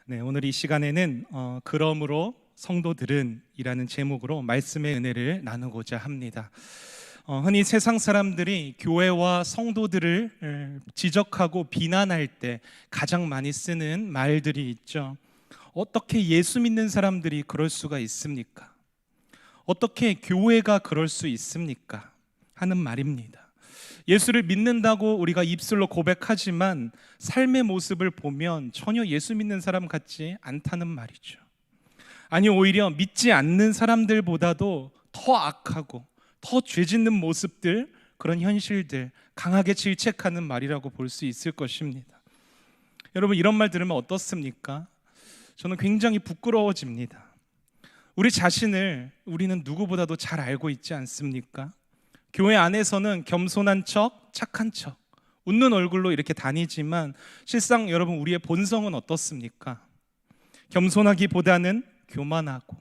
네, 오늘 이 시간에는 그러므로 성도들은 이라는 제목으로 말씀의 은혜를 나누고자 합니다. 흔히 세상 사람들이 교회와 성도들을 지적하고 비난할 때 가장 많이 쓰는 말들이 있죠. 어떻게 예수 믿는 사람들이 그럴 수가 있습니까? 어떻게 교회가 그럴 수 있습니까? 하는 말입니다. 예수를 믿는다고 우리가 입술로 고백하지만 삶의 모습을 보면 전혀 예수 믿는 사람 같지 않다는 말이죠. 아니, 오히려 믿지 않는 사람들보다도 더 악하고 더 죄짓는 모습들, 그런 현실들 강하게 질책하는 말이라고 볼 수 있을 것입니다. 여러분, 이런 말 들으면 어떻습니까? 저는 굉장히 부끄러워집니다. 우리 자신을 우리는 누구보다도 잘 알고 있지 않습니까? 교회 안에서는 겸손한 척, 착한 척, 웃는 얼굴로 이렇게 다니지만 실상 여러분, 우리의 본성은 어떻습니까? 겸손하기보다는 교만하고,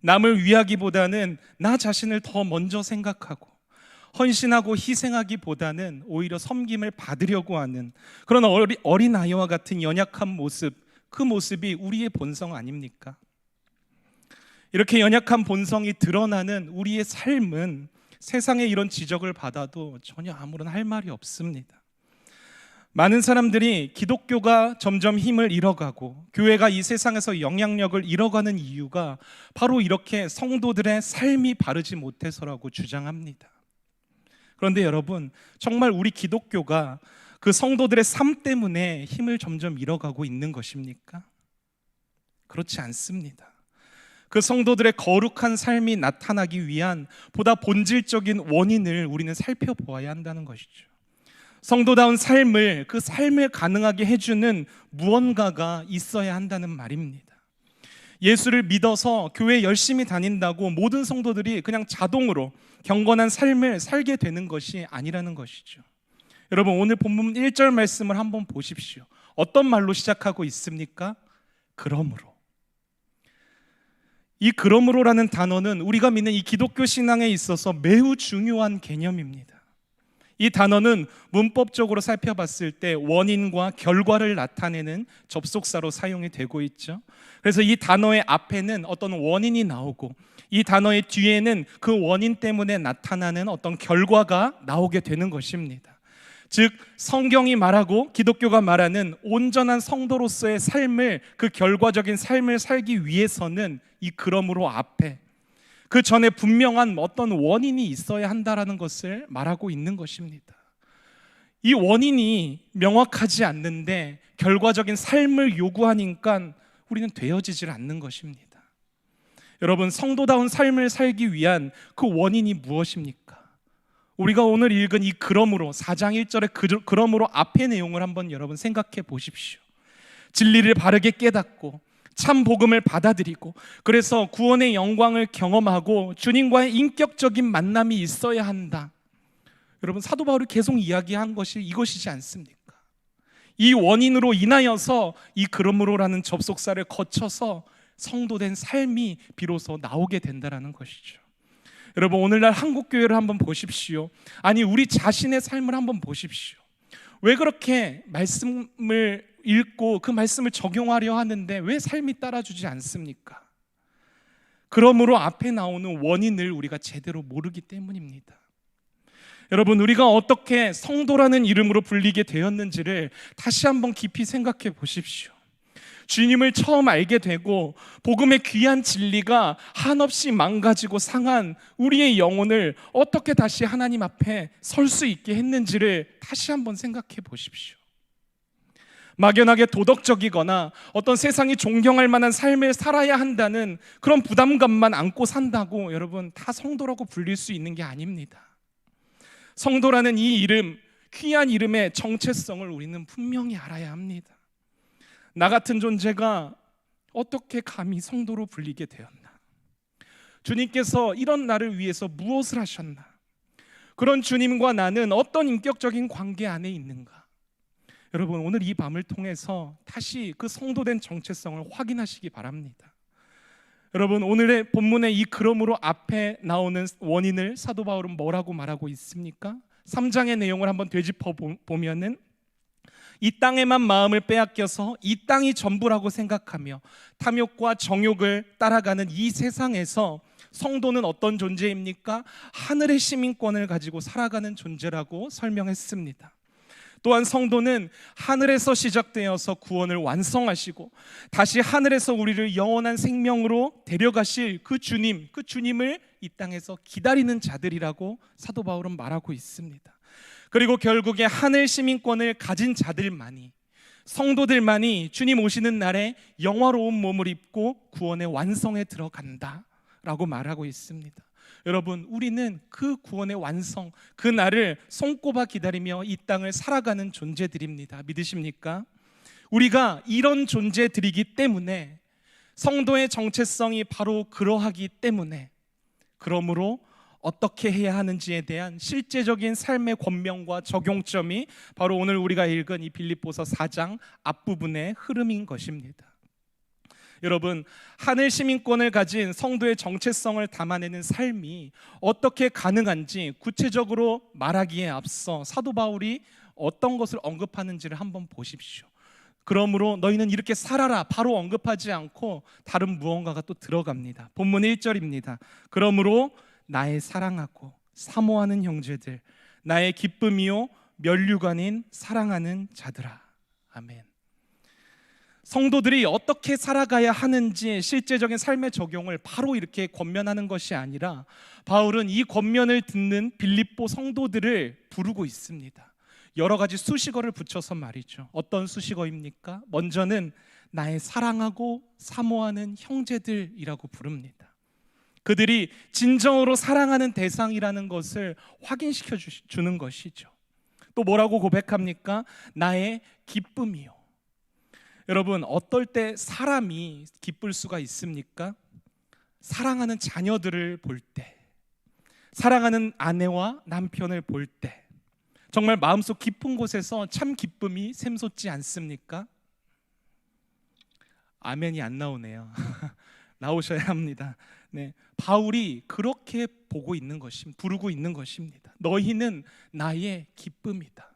남을 위하기보다는 나 자신을 더 먼저 생각하고, 헌신하고 희생하기보다는 오히려 섬김을 받으려고 하는 그런 어린아이와 같은 연약한 모습, 그 모습이 우리의 본성 아닙니까? 이렇게 연약한 본성이 드러나는 우리의 삶은 세상에 이런 지적을 받아도 전혀 아무런 할 말이 없습니다. 많은 사람들이 기독교가 점점 힘을 잃어가고 교회가 이 세상에서 영향력을 잃어가는 이유가 바로 이렇게 성도들의 삶이 바르지 못해서라고 주장합니다. 그런데 여러분, 정말 우리 기독교가 그 성도들의 삶 때문에 힘을 점점 잃어가고 있는 것입니까? 그렇지 않습니다. 그 성도들의 거룩한 삶이 나타나기 위한 보다 본질적인 원인을 우리는 살펴보아야 한다는 것이죠. 성도다운 삶을, 그 삶을 가능하게 해주는 무언가가 있어야 한다는 말입니다. 예수를 믿어서 교회 열심히 다닌다고 모든 성도들이 그냥 자동으로 경건한 삶을 살게 되는 것이 아니라는 것이죠. 여러분, 오늘 본문 1절 말씀을 한번 보십시오. 어떤 말로 시작하고 있습니까? 그러므로. 이 그러므로라는 단어는 우리가 믿는 이 기독교 신앙에 있어서 매우 중요한 개념입니다. 이 단어는 문법적으로 살펴봤을 때 원인과 결과를 나타내는 접속사로 사용이 되고 있죠. 그래서 이 단어의 앞에는 어떤 원인이 나오고 이 단어의 뒤에는 그 원인 때문에 나타나는 어떤 결과가 나오게 되는 것입니다. 즉, 성경이 말하고 기독교가 말하는 온전한 성도로서의 삶을, 그 결과적인 삶을 살기 위해서는 이 그러므로 앞에, 그 전에 분명한 어떤 원인이 있어야 한다라는 것을 말하고 있는 것입니다. 이 원인이 명확하지 않는데 결과적인 삶을 요구하니까 우리는 되어지질 않는 것입니다. 여러분, 성도다운 삶을 살기 위한 그 원인이 무엇입니까? 우리가 오늘 읽은 이 그러므로 4장 1절의 그러므로 앞의 내용을 한번 여러분 생각해 보십시오. 진리를 바르게 깨닫고 참 복음을 받아들이고, 그래서 구원의 영광을 경험하고 주님과의 인격적인 만남이 있어야 한다. 여러분, 사도 바울이 계속 이야기한 것이 이것이지 않습니까? 이 원인으로 인하여서 이 그러므로라는 접속사를 거쳐서 성도된 삶이 비로소 나오게 된다는 것이죠. 여러분, 오늘날 한국교회를 한번 보십시오. 아니, 우리 자신의 삶을 한번 보십시오. 왜 그렇게 말씀을 읽고 그 말씀을 적용하려 하는데 왜 삶이 따라주지 않습니까? 그러므로 앞에 나오는 원인을 우리가 제대로 모르기 때문입니다. 여러분, 우리가 어떻게 성도라는 이름으로 불리게 되었는지를 다시 한번 깊이 생각해 보십시오. 주님을 처음 알게 되고 복음의 귀한 진리가 한없이 망가지고 상한 우리의 영혼을 어떻게 다시 하나님 앞에 설 수 있게 했는지를 다시 한번 생각해 보십시오. 막연하게 도덕적이거나 어떤 세상이 존경할 만한 삶을 살아야 한다는 그런 부담감만 안고 산다고 여러분 다 성도라고 불릴 수 있는 게 아닙니다. 성도라는 이 이름, 귀한 이름의 정체성을 우리는 분명히 알아야 합니다. 나 같은 존재가 어떻게 감히 성도로 불리게 되었나? 주님께서 이런 나를 위해서 무엇을 하셨나? 그런 주님과 나는 어떤 인격적인 관계 안에 있는가? 여러분, 오늘 이 밤을 통해서 다시 그 성도된 정체성을 확인하시기 바랍니다. 여러분, 오늘의 본문의 이 그러므로 앞에 나오는 원인을 사도 바울은 뭐라고 말하고 있습니까? 3장의 내용을 한번 되짚어 보면은 이 땅에만 마음을 빼앗겨서 이 땅이 전부라고 생각하며 탐욕과 정욕을 따라가는 이 세상에서 성도는 어떤 존재입니까? 하늘의 시민권을 가지고 살아가는 존재라고 설명했습니다. 또한 성도는 하늘에서 시작되어서 구원을 완성하시고 다시 하늘에서 우리를 영원한 생명으로 데려가실 그 주님을 이 땅에서 기다리는 자들이라고 사도 바울은 말하고 있습니다. 그리고 결국에 하늘 시민권을 가진 자들만이, 성도들만이 주님 오시는 날에 영화로운 몸을 입고 구원의 완성에 들어간다라고 말하고 있습니다. 여러분, 우리는 그 구원의 완성, 그 날을 손꼽아 기다리며 이 땅을 살아가는 존재들입니다. 믿으십니까? 우리가 이런 존재들이기 때문에, 성도의 정체성이 바로 그러하기 때문에, 그러므로 어떻게 해야 하는지에 대한 실제적인 삶의 권면과 적용점이 바로 오늘 우리가 읽은 이 빌립보서 4장 앞부분의 흐름인 것입니다. 여러분, 하늘 시민권을 가진 성도의 정체성을 담아내는 삶이 어떻게 가능한지 구체적으로 말하기에 앞서 사도 바울이 어떤 것을 언급하는지를 한번 보십시오. 그러므로 너희는 이렇게 살아라 바로 언급하지 않고 다른 무언가가 또 들어갑니다. 본문 1절입니다. 그러므로 나의 사랑하고 사모하는 형제들, 나의 기쁨이요 면류관인 사랑하는 자들아. 아멘. 성도들이 어떻게 살아가야 하는지 실제적인 삶의 적용을 바로 이렇게 권면하는 것이 아니라 바울은 이 권면을 듣는 빌립보 성도들을 부르고 있습니다. 여러 가지 수식어를 붙여서 말이죠. 어떤 수식어입니까? 먼저는 나의 사랑하고 사모하는 형제들이라고 부릅니다. 그들이 진정으로 사랑하는 대상이라는 것을 확인시켜 주는 것이죠. 또 뭐라고 고백합니까? 나의 기쁨이요. 여러분, 어떨 때 사람이 기쁠 수가 있습니까? 사랑하는 자녀들을 볼 때, 사랑하는 아내와 남편을 볼 때, 정말 마음속 깊은 곳에서 참 기쁨이 샘솟지 않습니까? 아멘이 안 나오네요. 나오셔야 합니다. 네, 바울이 그렇게 보고 있는 것입니다. 부르고 있는 것입니다. 너희는 나의 기쁨이다.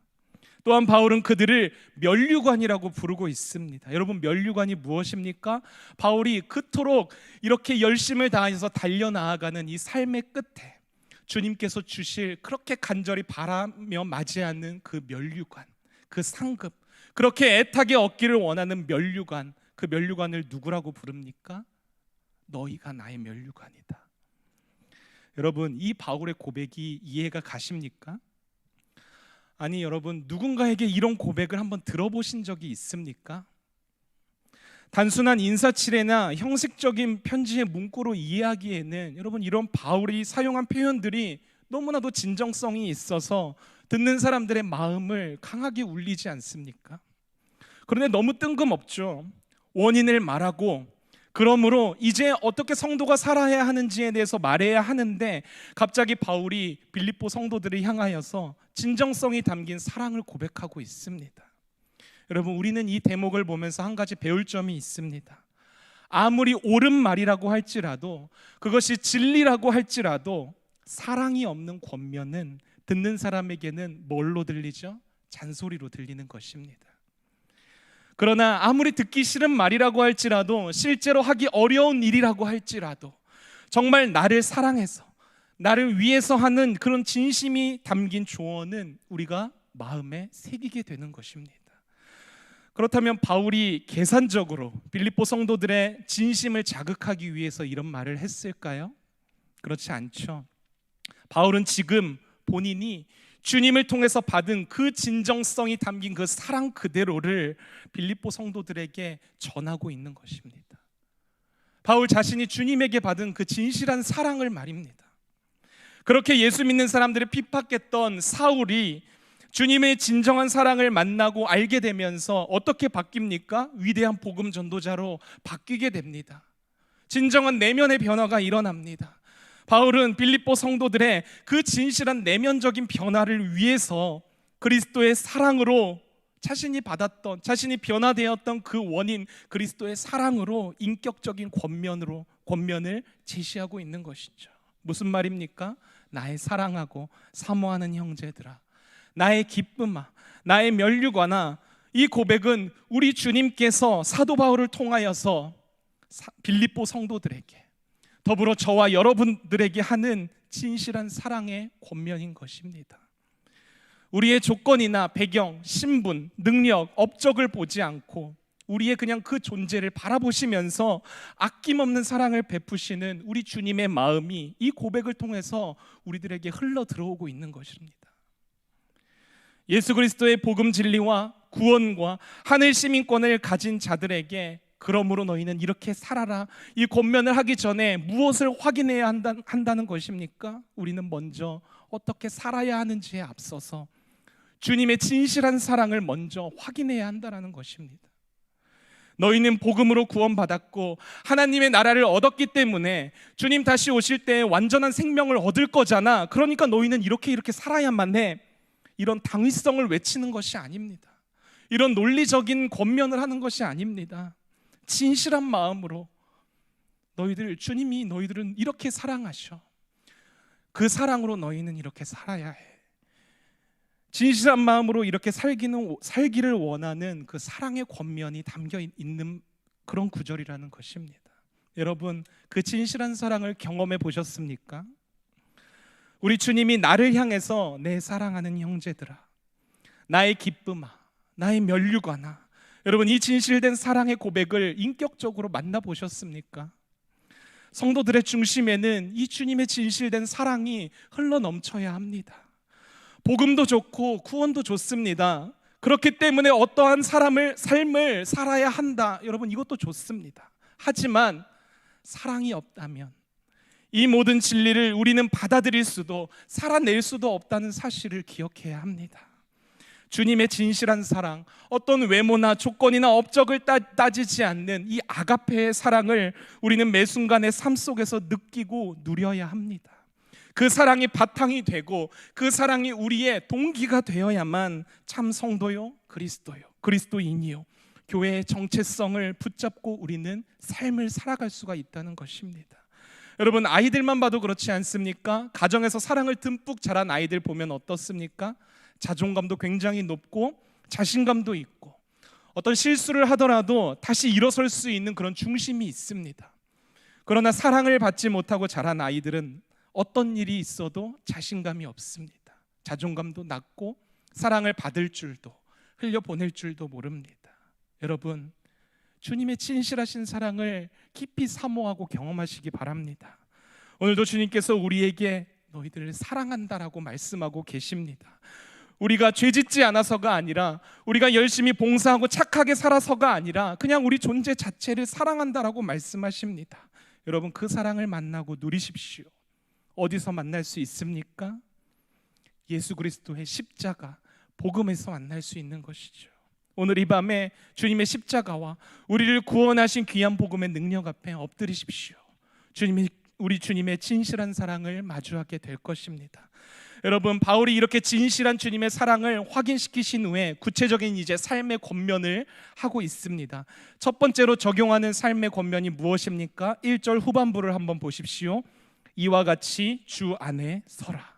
또한 바울은 그들을 면류관이라고 부르고 있습니다. 여러분, 면류관이 무엇입니까? 바울이 그토록 이렇게 열심을 다해서 달려나아가는 이 삶의 끝에 주님께서 주실 그렇게 간절히 바라며 맞이하는 그 면류관, 그 상급, 그렇게 애타게 얻기를 원하는 면류관, 그 면류관을 누구라고 부릅니까? 너희가 나의 면류관이다. 여러분, 이 바울의 고백이 이해가 가십니까? 아니, 여러분, 누군가에게 이런 고백을 한번 들어보신 적이 있습니까? 단순한 인사치레나 형식적인 편지의 문구로 이해하기에는 여러분, 이런 바울이 사용한 표현들이 너무나도 진정성이 있어서 듣는 사람들의 마음을 강하게 울리지 않습니까? 그런데 너무 뜬금없죠. 원인을 말하고 그러므로 이제 어떻게 성도가 살아야 하는지에 대해서 말해야 하는데 갑자기 바울이 빌립보 성도들을 향하여서 진정성이 담긴 사랑을 고백하고 있습니다. 여러분, 우리는 이 대목을 보면서 한 가지 배울 점이 있습니다. 아무리 옳은 말이라고 할지라도, 그것이 진리라고 할지라도 사랑이 없는 권면은 듣는 사람에게는 뭘로 들리죠? 잔소리로 들리는 것입니다. 그러나 아무리 듣기 싫은 말이라고 할지라도, 실제로 하기 어려운 일이라고 할지라도 정말 나를 사랑해서 나를 위해서 하는 그런 진심이 담긴 조언은 우리가 마음에 새기게 되는 것입니다. 그렇다면 바울이 계산적으로 빌립보 성도들의 진심을 자극하기 위해서 이런 말을 했을까요? 그렇지 않죠. 바울은 지금 본인이 주님을 통해서 받은 그 진정성이 담긴 그 사랑 그대로를 빌립보 성도들에게 전하고 있는 것입니다. 바울 자신이 주님에게 받은 그 진실한 사랑을 말입니다. 그렇게 예수 믿는 사람들을 핍박했던 사울이 주님의 진정한 사랑을 만나고 알게 되면서 어떻게 바뀝니까? 위대한 복음 전도자로 바뀌게 됩니다. 진정한 내면의 변화가 일어납니다. 바울은 빌립보 성도들의 그 진실한 내면적인 변화를 위해서 그리스도의 사랑으로 자신이 받았던, 자신이 변화되었던 그 원인 그리스도의 사랑으로 인격적인 권면을 제시하고 있는 것이죠. 무슨 말입니까? 나의 사랑하고 사모하는 형제들아, 나의 기쁨아, 나의 면류관아, 이 고백은 우리 주님께서 사도 바울을 통하여서 빌립보 성도들에게, 더불어 저와 여러분들에게 하는 진실한 사랑의 권면인 것입니다. 우리의 조건이나 배경, 신분, 능력, 업적을 보지 않고 우리의 그냥 그 존재를 바라보시면서 아낌없는 사랑을 베푸시는 우리 주님의 마음이 이 고백을 통해서 우리들에게 흘러 들어오고 있는 것입니다. 예수 그리스도의 복음 진리와 구원과 하늘 시민권을 가진 자들에게 그러므로 너희는 이렇게 살아라, 이 권면을 하기 전에 무엇을 확인해야 한다는 것입니까? 우리는 먼저 어떻게 살아야 하는지에 앞서서 주님의 진실한 사랑을 먼저 확인해야 한다는 것입니다. 너희는 복음으로 구원받았고 하나님의 나라를 얻었기 때문에 주님 다시 오실 때 완전한 생명을 얻을 거잖아, 그러니까 너희는 이렇게 살아야만 해, 이런 당위성을 외치는 것이 아닙니다. 이런 논리적인 권면을 하는 것이 아닙니다. 진실한 마음으로 주님이 너희들은 이렇게 사랑하셔, 그 사랑으로 너희는 이렇게 살아야 해, 진실한 마음으로 이렇게 살기를 원하는 그 사랑의 권면이 담겨 있는 그런 구절이라는 것입니다. 여러분, 그 진실한 사랑을 경험해 보셨습니까? 우리 주님이 나를 향해서 내 사랑하는 형제들아, 나의 기쁨아, 나의 면류관아, 여러분, 이 진실된 사랑의 고백을 인격적으로 만나보셨습니까? 성도들의 중심에는 이 주님의 진실된 사랑이 흘러 넘쳐야 합니다. 복음도 좋고 구원도 좋습니다. 그렇기 때문에 어떠한 삶을 살아야 한다, 여러분, 이것도 좋습니다. 하지만 사랑이 없다면 이 모든 진리를 우리는 받아들일 수도 살아낼 수도 없다는 사실을 기억해야 합니다. 주님의 진실한 사랑, 어떤 외모나 조건이나 업적을 따지지 않는 이 아가페의 사랑을 우리는 매 순간의 삶 속에서 느끼고 누려야 합니다. 그 사랑이 바탕이 되고 그 사랑이 우리의 동기가 되어야만 참 성도요, 그리스도인이요, 교회의 정체성을 붙잡고 우리는 삶을 살아갈 수가 있다는 것입니다. 여러분, 아이들만 봐도 그렇지 않습니까? 가정에서 사랑을 듬뿍 자란 아이들 보면 어떻습니까? 자존감도 굉장히 높고 자신감도 있고 어떤 실수를 하더라도 다시 일어설 수 있는 그런 중심이 있습니다. 그러나 사랑을 받지 못하고 자란 아이들은 어떤 일이 있어도 자신감이 없습니다. 자존감도 낮고 사랑을 받을 줄도 흘려보낼 줄도 모릅니다. 여러분, 주님의 진실하신 사랑을 깊이 사모하고 경험하시기 바랍니다. 오늘도 주님께서 우리에게 너희들을 사랑한다라고 말씀하고 계십니다. 우리가 죄짓지 않아서가 아니라, 우리가 열심히 봉사하고 착하게 살아서가 아니라 그냥 우리 존재 자체를 사랑한다라고 말씀하십니다. 여러분, 그 사랑을 만나고 누리십시오. 어디서 만날 수 있습니까? 예수 그리스도의 십자가, 복음에서 만날 수 있는 것이죠. 오늘 이 밤에 주님의 십자가와 우리를 구원하신 귀한 복음의 능력 앞에 엎드리십시오. 우리 주님의 진실한 사랑을 마주하게 될 것입니다. 여러분, 바울이 이렇게 진실한 주님의 사랑을 확인시키신 후에 구체적인 이제 삶의 권면을 하고 있습니다. 첫 번째로 적용하는 삶의 권면이 무엇입니까? 1절 후반부를 한번 보십시오. 이와 같이 주 안에 서라.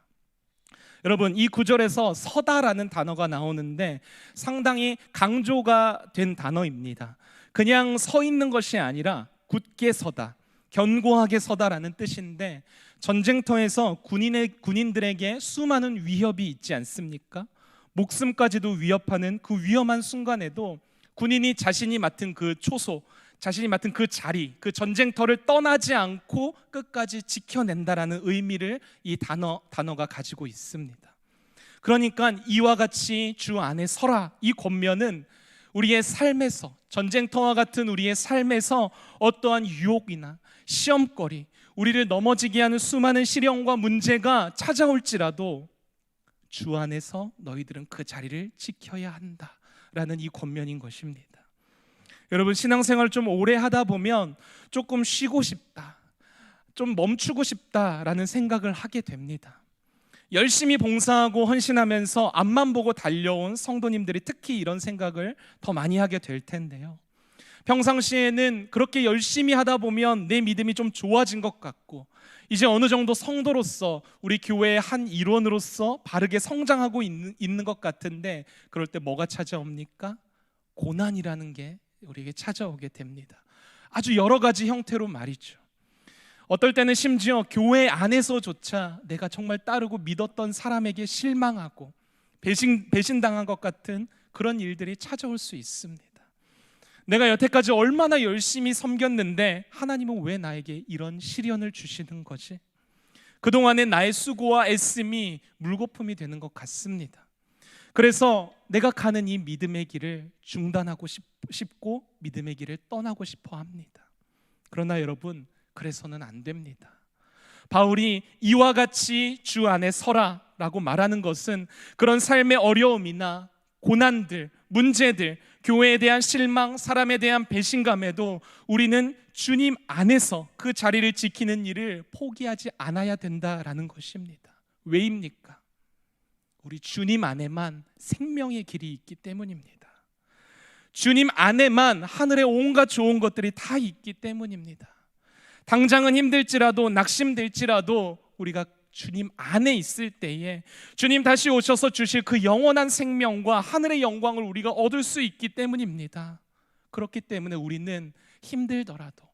여러분, 이 구절에서 서다라는 단어가 나오는데 상당히 강조가 된 단어입니다. 그냥 서 있는 것이 아니라 굳게 서다, 견고하게 서다라는 뜻인데, 전쟁터에서 군인들에게 수많은 위협이 있지 않습니까? 목숨까지도 위협하는 그 위험한 순간에도 군인이 자신이 맡은 그 초소, 자신이 맡은 그 자리, 그 전쟁터를 떠나지 않고 끝까지 지켜낸다라는 의미를 이 단어가 가지고 있습니다. 그러니까 이와 같이 주 안에 서라, 이 권면은 우리의 삶에서, 전쟁터와 같은 우리의 삶에서 어떠한 유혹이나 시험거리, 우리를 넘어지게 하는 수많은 시련과 문제가 찾아올지라도 주 안에서 너희들은 그 자리를 지켜야 한다라는 이 권면인 것입니다. 여러분, 신앙생활 좀 오래 하다 보면 조금 쉬고 싶다, 좀 멈추고 싶다라는 생각을 하게 됩니다. 열심히 봉사하고 헌신하면서 앞만 보고 달려온 성도님들이 특히 이런 생각을 더 많이 하게 될 텐데요. 평상시에는 그렇게 열심히 하다 보면 내 믿음이 좀 좋아진 것 같고 이제 어느 정도 성도로서 우리 교회의 한 일원으로서 바르게 성장하고 있는 것 같은데, 그럴 때 뭐가 찾아옵니까? 고난이라는 게 우리에게 찾아오게 됩니다. 아주 여러 가지 형태로 말이죠. 어떨 때는 심지어 교회 안에서조차 내가 정말 따르고 믿었던 사람에게 실망하고 배신당한 것 같은 그런 일들이 찾아올 수 있습니다. 내가 여태까지 얼마나 열심히 섬겼는데 하나님은 왜 나에게 이런 시련을 주시는 거지? 그동안의 나의 수고와 애씀이 물거품이 되는 것 같습니다. 그래서 내가 가는 이 믿음의 길을 중단하고 싶고 믿음의 길을 떠나고 싶어 합니다. 그러나 여러분, 그래서는 안 됩니다. 바울이 이와 같이 주 안에 서라라고 말하는 것은 그런 삶의 어려움이나 고난들, 문제들, 교회에 대한 실망, 사람에 대한 배신감에도 우리는 주님 안에서 그 자리를 지키는 일을 포기하지 않아야 된다라는 것입니다. 왜입니까? 우리 주님 안에만 생명의 길이 있기 때문입니다. 주님 안에만 하늘의 온갖 좋은 것들이 다 있기 때문입니다. 당장은 힘들지라도 낙심될지라도 우리가 주님 안에 있을 때에 주님 다시 오셔서 주실 그 영원한 생명과 하늘의 영광을 우리가 얻을 수 있기 때문입니다. 그렇기 때문에 우리는 힘들더라도,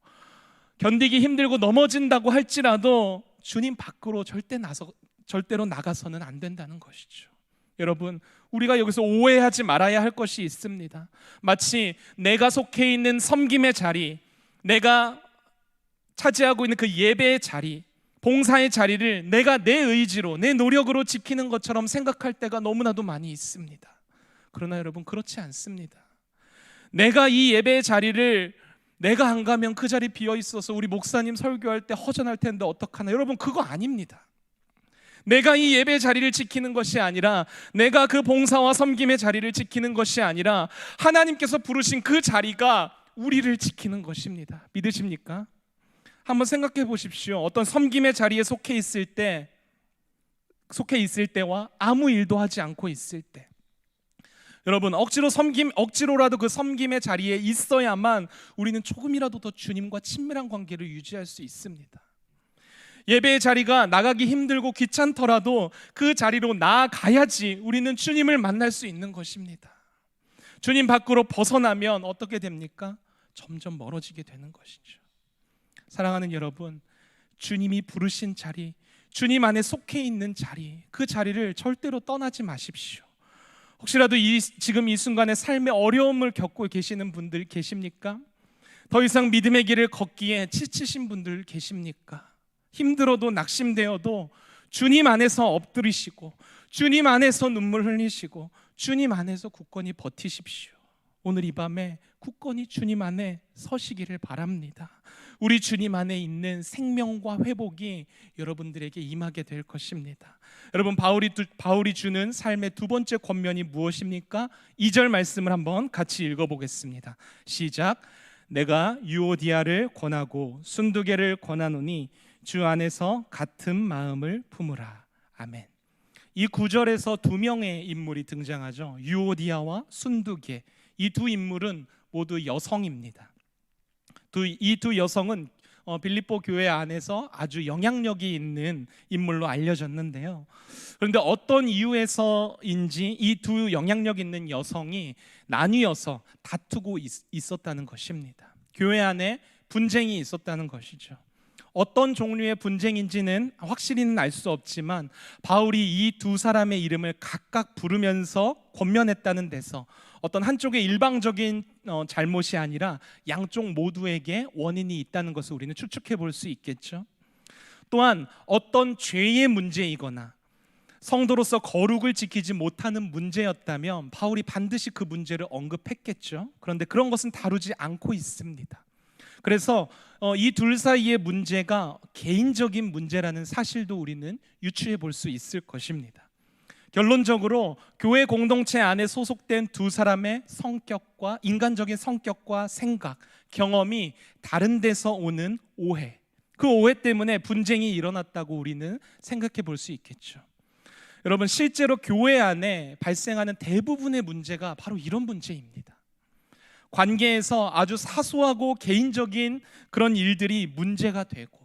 견디기 힘들고 넘어진다고 할지라도 주님 밖으로 절대로 나가서는 안 된다는 것이죠. 여러분, 우리가 여기서 오해하지 말아야 할 것이 있습니다. 마치 내가 속해 있는 섬김의 자리, 내가 차지하고 있는 그 예배의 자리, 봉사의 자리를 내가 내 의지로, 내 노력으로 지키는 것처럼 생각할 때가 너무나도 많이 있습니다. 그러나 여러분, 그렇지 않습니다. 내가 이 예배의 자리를 내가 안 가면 그 자리 비어 있어서 우리 목사님 설교할 때 허전할 텐데 어떡하나. 여러분, 그거 아닙니다. 내가 이 예배 자리를 지키는 것이 아니라, 내가 그 봉사와 섬김의 자리를 지키는 것이 아니라 하나님께서 부르신 그 자리가 우리를 지키는 것입니다. 믿으십니까? 한번 생각해 보십시오. 어떤 섬김의 자리에 속해 있을 때와 아무 일도 하지 않고 있을 때, 여러분, 억지로라도 그 섬김의 자리에 있어야만 우리는 조금이라도 더 주님과 친밀한 관계를 유지할 수 있습니다. 예배의 자리가 나가기 힘들고 귀찮더라도 그 자리로 나아가야지 우리는 주님을 만날 수 있는 것입니다. 주님 밖으로 벗어나면 어떻게 됩니까? 점점 멀어지게 되는 것이죠. 사랑하는 여러분, 주님이 부르신 자리, 주님 안에 속해 있는 자리, 그 자리를 절대로 떠나지 마십시오. 혹시라도 지금 이 순간에 삶의 어려움을 겪고 계시는 분들 계십니까? 더 이상 믿음의 길을 걷기에 지치신 분들 계십니까? 힘들어도 낙심되어도 주님 안에서 엎드리시고 주님 안에서 눈물 흘리시고 주님 안에서 굳건히 버티십시오. 오늘 이 밤에 굳건히 주님 안에 서시기를 바랍니다. 우리 주님 안에 있는 생명과 회복이 여러분들에게 임하게 될 것입니다. 여러분, 바울이 주는 삶의 두 번째 권면이 무엇입니까? 2절 말씀을 한번 같이 읽어보겠습니다. 시작. 내가 유오디아를 권하고 순두개를 권하노니 주 안에서 같은 마음을 품으라. 아멘. 이 9절에서 두 명의 인물이 등장하죠. 유오디아와 순두개. 이 두 인물은 모두 여성입니다. 이 두 여성은 빌립보 교회 안에서 아주 영향력이 있는 인물로 알려졌는데요. 그런데 어떤 이유에서인지 이 두 영향력 있는 여성이 나뉘어서 다투고 있었다는 것입니다. 교회 안에 분쟁이 있었다는 것이죠. 어떤 종류의 분쟁인지는 확실히는 알 수 없지만 바울이 이 두 사람의 이름을 각각 부르면서 권면했다는 데서 어떤 한쪽의 일방적인 잘못이 아니라 양쪽 모두에게 원인이 있다는 것을 우리는 추측해 볼 수 있겠죠. 또한 어떤 죄의 문제이거나 성도로서 거룩을 지키지 못하는 문제였다면 바울이 반드시 그 문제를 언급했겠죠. 그런데 그런 것은 다루지 않고 있습니다. 그래서 이 둘 사이의 문제가 개인적인 문제라는 사실도 우리는 유추해 볼 수 있을 것입니다. 결론적으로 교회 공동체 안에 소속된 두 사람의 성격과 인간적인 성격과 생각, 경험이 다른 데서 오는 오해, 그 오해 때문에 분쟁이 일어났다고 우리는 생각해 볼 수 있겠죠. 여러분, 실제로 교회 안에 발생하는 대부분의 문제가 바로 이런 문제입니다. 관계에서 아주 사소하고 개인적인 그런 일들이 문제가 되고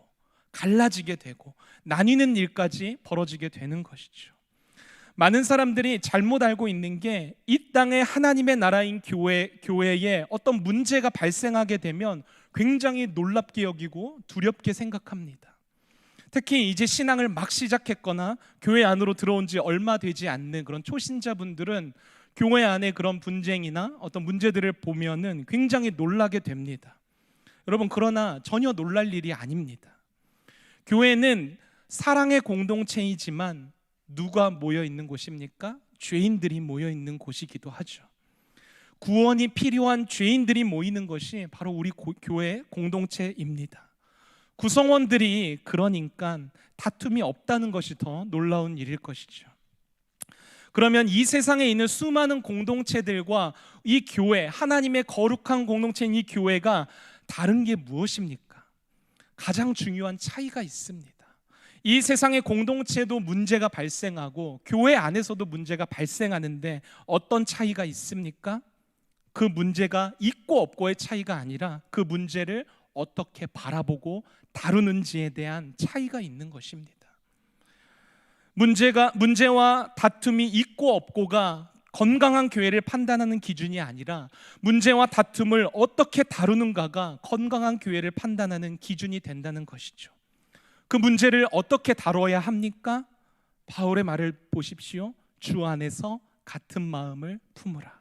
갈라지게 되고 나뉘는 일까지 벌어지게 되는 것이죠. 많은 사람들이 잘못 알고 있는 게 이 땅에 하나님의 나라인 교회에 어떤 문제가 발생하게 되면 굉장히 놀랍게 여기고 두렵게 생각합니다. 특히 이제 신앙을 막 시작했거나 교회 안으로 들어온 지 얼마 되지 않는 그런 초신자분들은 교회 안에 그런 분쟁이나 어떤 문제들을 보면은 굉장히 놀라게 됩니다. 여러분, 그러나 전혀 놀랄 일이 아닙니다. 교회는 사랑의 공동체이지만 누가 모여 있는 곳입니까? 죄인들이 모여 있는 곳이기도 하죠. 구원이 필요한 죄인들이 모이는 것이 바로 우리 교회 공동체입니다. 구성원들이 그러니까 다툼이 없다는 것이 더 놀라운 일일 것이죠. 그러면 이 세상에 있는 수많은 공동체들과 이 교회, 하나님의 거룩한 공동체인 이 교회가 다른 게 무엇입니까? 가장 중요한 차이가 있습니다. 이 세상의 공동체도 문제가 발생하고 교회 안에서도 문제가 발생하는데 어떤 차이가 있습니까? 그 문제가 있고 없고의 차이가 아니라 그 문제를 어떻게 바라보고 다루는지에 대한 차이가 있는 것입니다. 문제와 다툼이 있고 없고가 건강한 교회를 판단하는 기준이 아니라 문제와 다툼을 어떻게 다루는가가 건강한 교회를 판단하는 기준이 된다는 것이죠. 그 문제를 어떻게 다뤄야 합니까? 바울의 말을 보십시오. 주 안에서 같은 마음을 품으라.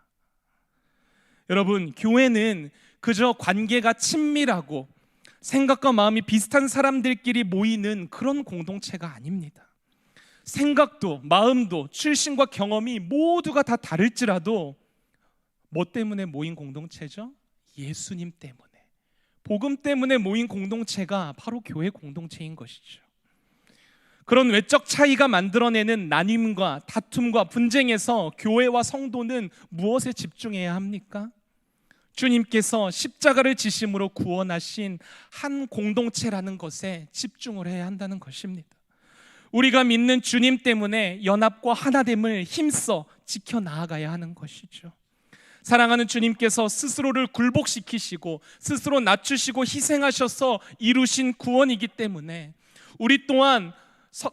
여러분, 교회는 그저 관계가 친밀하고 생각과 마음이 비슷한 사람들끼리 모이는 그런 공동체가 아닙니다. 생각도 마음도 출신과 경험이 모두가 다 다를지라도 뭐 때문에 모인 공동체죠? 예수님 때문에, 복음 때문에 모인 공동체가 바로 교회 공동체인 것이죠. 그런 외적 차이가 만들어내는 나눔과 다툼과 분쟁에서 교회와 성도는 무엇에 집중해야 합니까? 주님께서 십자가를 지심으로 구원하신 한 공동체라는 것에 집중을 해야 한다는 것입니다. 우리가 믿는 주님 때문에 연합과 하나됨을 힘써 지켜나가야 하는 것이죠. 사랑하는 주님께서 스스로를 굴복시키시고 스스로 낮추시고 희생하셔서 이루신 구원이기 때문에 우리 또한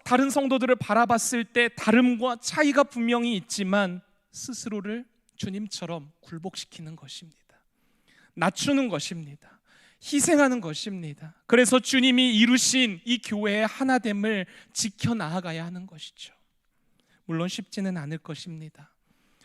다른 성도들을 바라봤을 때 다름과 차이가 분명히 있지만 스스로를 주님처럼 굴복시키는 것입니다. 낮추는 것입니다. 희생하는 것입니다. 그래서 주님이 이루신 이 교회의 하나됨을 지켜나가야 하는 것이죠. 물론 쉽지는 않을 것입니다.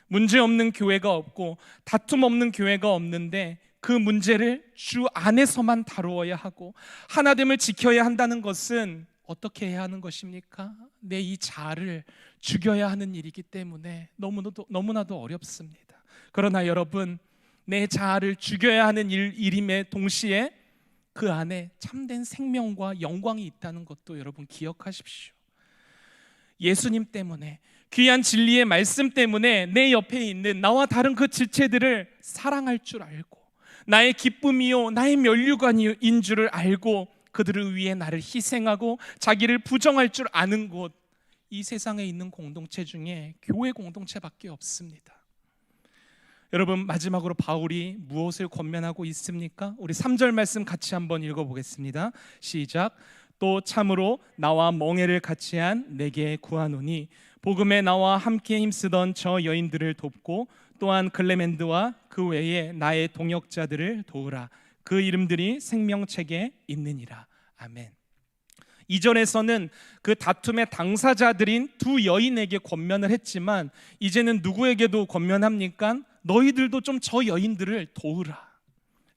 문제 없는 교회가 없고 다툼 없는 교회가 없는데 그 문제를 주 안에서만 다루어야 하고 하나됨을 지켜야 한다는 것은 어떻게 해야 하는 것입니까? 내 이 자아를 죽여야 하는 일이기 때문에 너무나도 어렵습니다. 그러나 여러분, 내 자아를 죽여야 하는 일임에 동시에 그 안에 참된 생명과 영광이 있다는 것도 여러분 기억하십시오. 예수님 때문에, 귀한 진리의 말씀 때문에 내 옆에 있는 나와 다른 그 지체들을 사랑할 줄 알고 나의 기쁨이요 나의 면류관인 줄을 알고 그들을 위해 나를 희생하고 자기를 부정할 줄 아는 곳, 이 세상에 있는 공동체 중에 교회 공동체밖에 없습니다. 여러분, 마지막으로 바울이 무엇을 권면하고 있습니까? 우리 3절 말씀 같이 한번 읽어보겠습니다. 시작. 또 참으로 나와 멍에를 같이 한 내게 구하노니 복음에 나와 함께 힘쓰던 저 여인들을 돕고 또한 클레멘드와 그 외에 나의 동역자들을 도우라. 그 이름들이 생명책에 있느니라. 아멘. 2절에서는 그 다툼의 당사자들인 두 여인에게 권면을 했지만 이제는 누구에게도 권면합니까? 너희들도 좀 저 여인들을 도우라.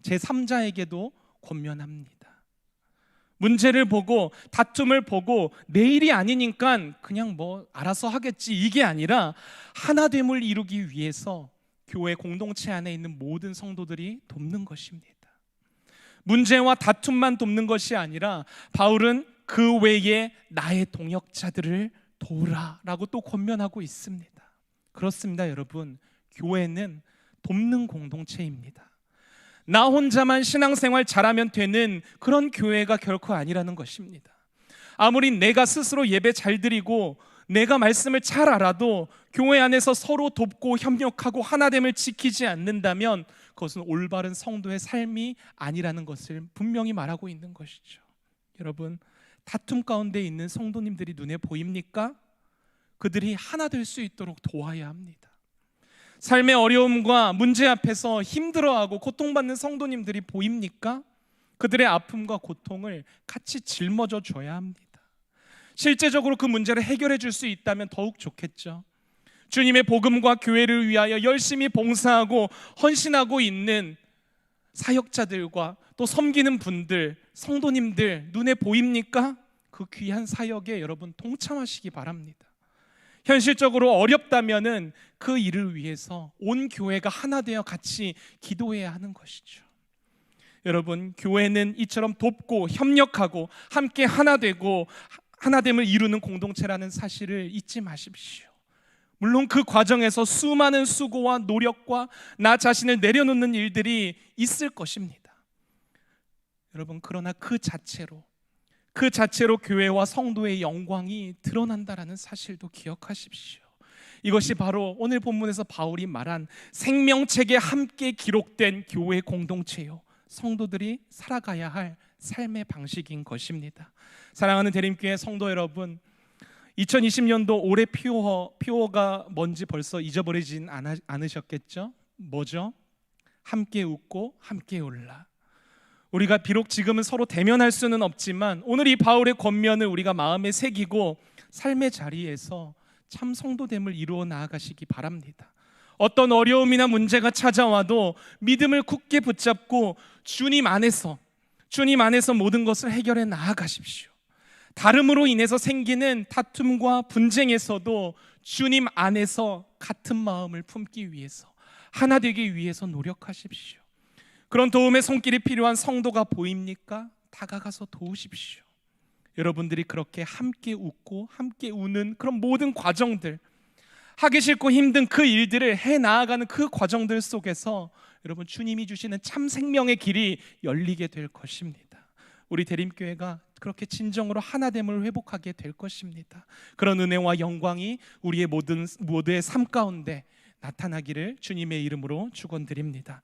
제3자에게도 권면합니다. 문제를 보고 다툼을 보고 내 일이 아니니까 그냥 뭐 알아서 하겠지, 이게 아니라 하나됨을 이루기 위해서 교회 공동체 안에 있는 모든 성도들이 돕는 것입니다. 문제와 다툼만 돕는 것이 아니라 바울은 그 외에 나의 동역자들을 도우라라고 또 권면하고 있습니다. 그렇습니다, 여러분. 교회는 돕는 공동체입니다. 나 혼자만 신앙생활 잘하면 되는 그런 교회가 결코 아니라는 것입니다. 아무리 내가 스스로 예배 잘 드리고 내가 말씀을 잘 알아도 교회 안에서 서로 돕고 협력하고 하나됨을 지키지 않는다면 그것은 올바른 성도의 삶이 아니라는 것을 분명히 말하고 있는 것이죠. 여러분, 다툼 가운데 있는 성도님들이 눈에 보입니까? 그들이 하나 될 수 있도록 도와야 합니다. 삶의 어려움과 문제 앞에서 힘들어하고 고통받는 성도님들이 보입니까? 그들의 아픔과 고통을 같이 짊어져 줘야 합니다. 실제적으로 그 문제를 해결해 줄 수 있다면 더욱 좋겠죠. 주님의 복음과 교회를 위하여 열심히 봉사하고 헌신하고 있는 사역자들과 또 섬기는 분들, 성도님들 눈에 보입니까? 그 귀한 사역에 여러분 동참하시기 바랍니다. 현실적으로 어렵다면은 그 일을 위해서 온 교회가 하나 되어 같이 기도해야 하는 것이죠. 여러분, 교회는 이처럼 돕고 협력하고 함께 하나 되고 하나됨을 이루는 공동체라는 사실을 잊지 마십시오. 물론 그 과정에서 수많은 수고와 노력과 나 자신을 내려놓는 일들이 있을 것입니다. 여러분, 그러나 그 자체로 교회와 성도의 영광이 드러난다라는 사실도 기억하십시오. 이것이 바로 오늘 본문에서 바울이 말한 생명책에 함께 기록된 교회 공동체요, 성도들이 살아가야 할 삶의 방식인 것입니다. 사랑하는 대림교회 성도 여러분, 2020년도 올해 표어가 뭔지 벌써 잊어버리진 않으셨겠죠? 뭐죠? 함께 웃고 함께 울라. 우리가 비록 지금은 서로 대면할 수는 없지만 오늘 이 바울의 권면을 우리가 마음에 새기고 삶의 자리에서 참 성도됨을 이루어 나아가시기 바랍니다. 어떤 어려움이나 문제가 찾아와도 믿음을 굳게 붙잡고 주님 안에서 모든 것을 해결해 나아가십시오. 다름으로 인해서 생기는 다툼과 분쟁에서도 주님 안에서 같은 마음을 품기 위해서, 하나 되기 위해서 노력하십시오. 그런 도움의 손길이 필요한 성도가 보입니까? 다가가서 도우십시오. 여러분들이 그렇게 함께 웃고 함께 우는 그런 모든 과정들, 하기 싫고 힘든 그 일들을 해 나아가는 그 과정들 속에서 여러분, 주님이 주시는 참 생명의 길이 열리게 될 것입니다. 우리 대림교회가 그렇게 진정으로 하나됨을 회복하게 될 것입니다. 그런 은혜와 영광이 우리의 모두의 삶 가운데 나타나기를 주님의 이름으로 축원드립니다.